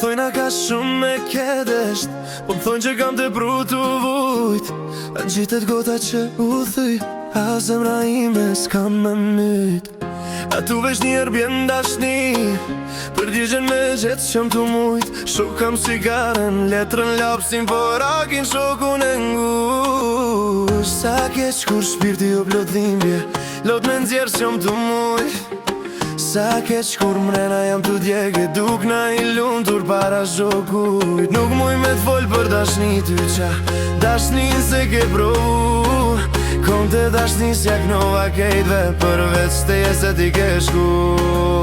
thojna ka shumë me kedesht, po m'thojnë që kam të brutu vujt. A gjitet gota që u thyj, a zemra ime s'kam me myt. A tu vesh njerë bjen dashni, për digjen me gjetë që m'tu mujt. Shok kam sigaren, letrën lapsin, por akin shokun e ngush. Sa keq kur shpirti o plot dhimbje, lot me nxjerë që m'tu mujt. Sa keq kur mrena jam t'u djege, duk na I luntur para shokujt. Nuk muj me t'fol për dashni ty qa, dashnin se ke provu. Kom të dashni s'jak nova kejtve, përveç teje se ti ke shku.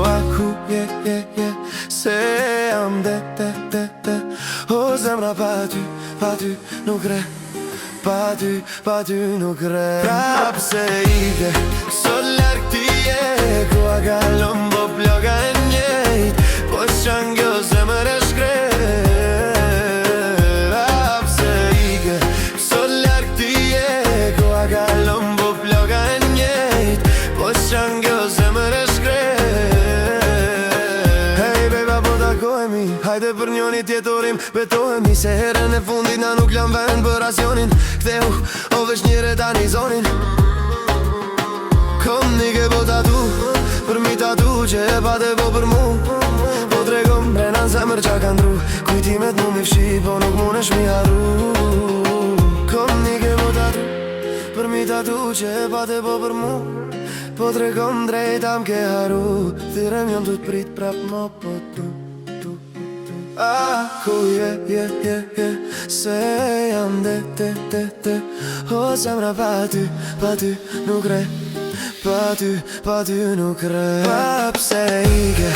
A ku je, se jam de o zemra pa ty nuk re. Pa ty nuk re. Prap se ide, sot lark ti je, ku a kalon po ploka e njejt, po qanë kjo zemër e shkret. Prap se ide, sot lark ti je, ku a kalon po ploka e njejt, po qanë kjo zemër e shkret. Hey beba po takohemi, hajde për njoni tjetorim, betohemi se herën e fundit na nuk lam vend për asjonin. Ktheu, o vesh njëre tani zonin. Kom nike po tatu, për mi tatu që e pate po për mu. Po tregom mrena në zemër qa ka ndru, kujtimet mu mi fshi, po nuk munesh mi haru. Kom nike po tatu, për mi tatu që e pate po për mu. Po tregom drejta m'ke haru, thirem jom t'u t'prit prap mo po tu. A ku je, se jam de o zemra pa ty nuk re. Pa ty nuk re. Pa pse ike